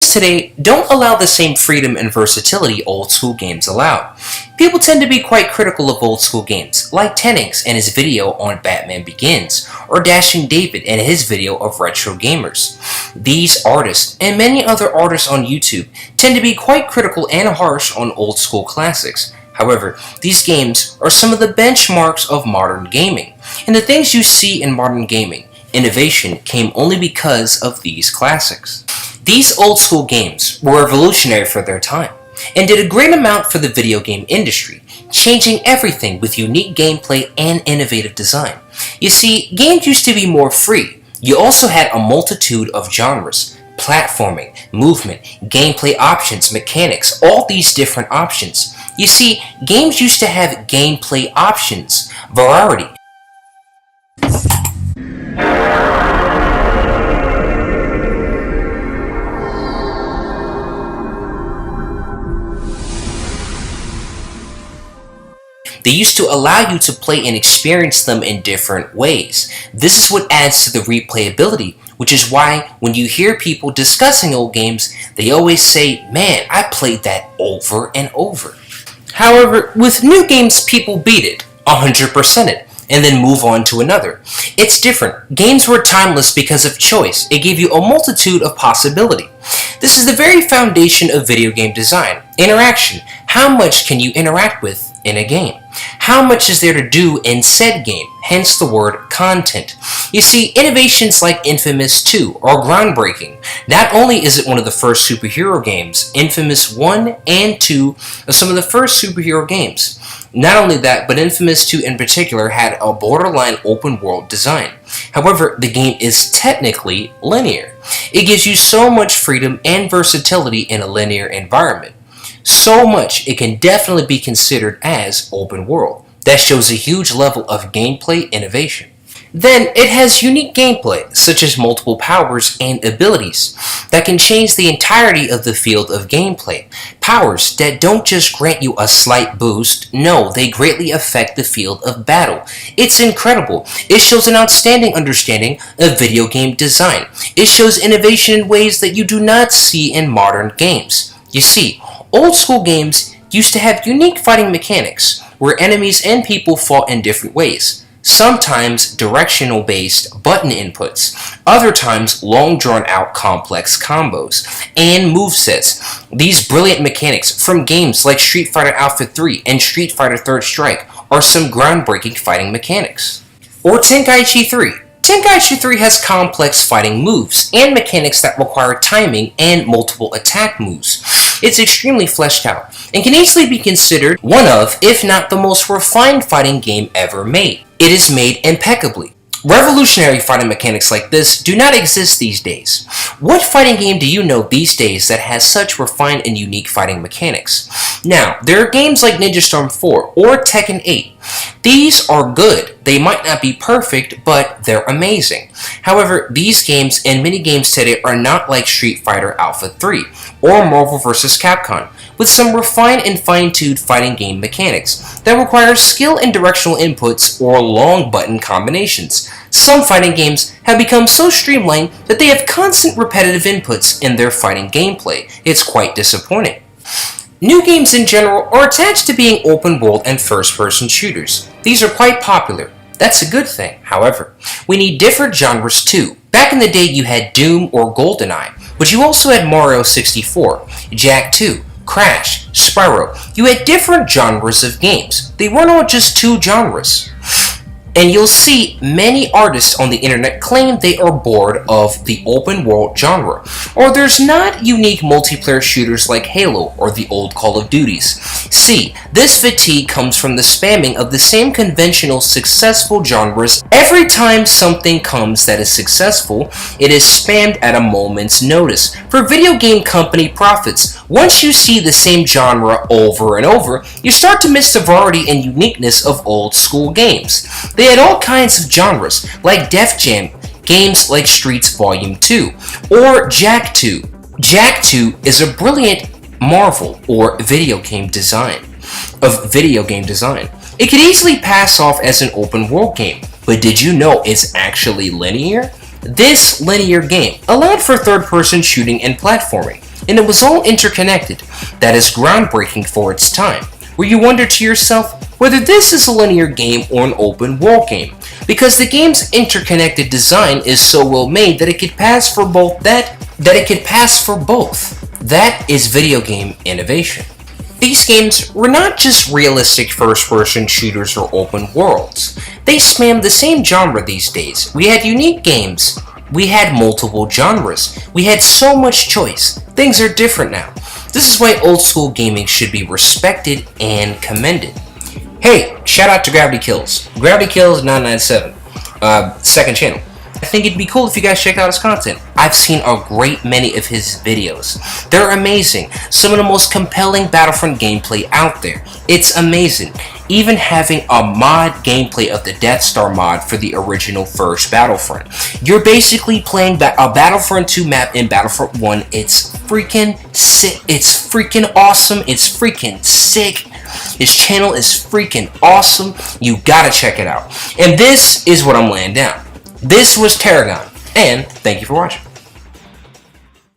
games today don't allow the same freedom and versatility old school games allowed. People tend to be quite critical of old school games, like Tennings and his video on Batman Begins, or Dashing David and his video of retro gamers. These artists, and many other artists on YouTube, tend to be quite critical and harsh on old school classics. However, these games are some of the benchmarks of modern gaming, and the things you see in modern gaming, innovation came only because of these classics. These old school games were revolutionary for their time, and did a great amount for the video game industry, changing everything with unique gameplay and innovative design. You see, games used to be more free. You also had a multitude of genres, platforming, movement, gameplay options, mechanics, all these different options. You see, games used to have gameplay options, variety. They used to allow you to play and experience them in different ways. This is what adds to the replayability, which is why when you hear people discussing old games, they always say, "Man, I played that over and over." However, with new games, people beat it, 100% it, and then move on to another. It's different. Games were timeless because of choice. It gave you a multitude of possibility. This is the very foundation of video game design. Interaction. How much can you interact with in a game? How much is there to do in said game? Hence the word content. You see, innovations like Infamous 2 are groundbreaking. Not only is it one of the first superhero games, Infamous 1 and 2 are some of the first superhero games. Not only that, but Infamous 2 in particular had a borderline open world design. However, the game is technically linear. It gives you so much freedom and versatility in a linear environment. So much it can definitely be considered as open world. That shows a huge level of gameplay innovation. Then it has unique gameplay, such as multiple powers and abilities, that can change the entirety of the field of gameplay. Powers that don't just grant you a slight boost, no, they greatly affect the field of battle. It's incredible. It shows an outstanding understanding of video game design. It shows innovation in ways that you do not see in modern games. You see, old school games used to have unique fighting mechanics, where enemies and people fought in different ways. Sometimes directional based button inputs, other times long drawn out complex combos and movesets. These brilliant mechanics from games like Street Fighter Alpha 3 and Street Fighter Third Strike are some groundbreaking fighting mechanics. Or Tenkaichi 3. Tenkaichi 3 has complex fighting moves and mechanics that require timing and multiple attack moves. It's extremely fleshed out and can easily be considered one of, if not the most refined fighting game ever made. It is made impeccably. Revolutionary fighting mechanics like this do not exist these days. What fighting game do you know these days that has such refined and unique fighting mechanics? Now, there are games like Ninja Storm 4 or Tekken 8. These are good. They might not be perfect, but they're amazing. However, these games and many games today are not like Street Fighter Alpha 3 or Marvel vs. Capcom, with some refined and fine-tuned fighting game mechanics that require skill and directional inputs or long button combinations. Some fighting games have become so streamlined that they have constant repetitive inputs in their fighting gameplay. It's quite disappointing. New games in general are attached to being open world and first-person shooters. These are quite popular. That's a good thing. However, we need different genres too. Back in the day you had Doom or GoldenEye, but you also had Mario 64, Jak 2, Crash, Spyro. You had different genres of games. They weren't all just two genres. And you'll see many artists on the internet claim they are bored of the open world genre, or there's not unique multiplayer shooters like Halo or the old Call of Duties. See, this fatigue comes from the spamming of the same conventional successful genres. Every time something comes that is successful, it is spammed at a moment's notice. For video game company profits, once you see the same genre over and over, you start to miss the variety and uniqueness of old school games. They had all kinds of genres, like Def Jam, games like Streets Volume 2, or Jak 2. Jak 2 is a brilliant marvel or video game design. It could easily pass off as an open world game, but did you know it's actually linear? This linear game allowed for third-person shooting and platforming. and it was all interconnected. That is groundbreaking for its time, where you wonder to yourself whether this is a linear game or an open world game, because the game's interconnected design is so well made that it could pass for both. That is video game innovation. These games were not just realistic first-person shooters or open worlds. They spanned the same genre these days. We had unique games. We had multiple genres. We had so much choice. Things are different now. This is why old school gaming should be respected and commended. Hey, shout out to Gravity Kills. Gravity Kills 997. Second channel. I think it'd be cool if you guys check out his content. I've seen a great many of his videos. They're amazing. Some of the most compelling Battlefront gameplay out there. It's amazing. Even having a mod gameplay of the Death Star mod for the original first Battlefront. You're basically playing a Battlefront 2 map in Battlefront 1. It's freaking sick. It's freaking awesome. It's freaking sick. His channel is freaking awesome. You gotta check it out. And this is what I'm laying down. This was Tarragon, and thank you for watching.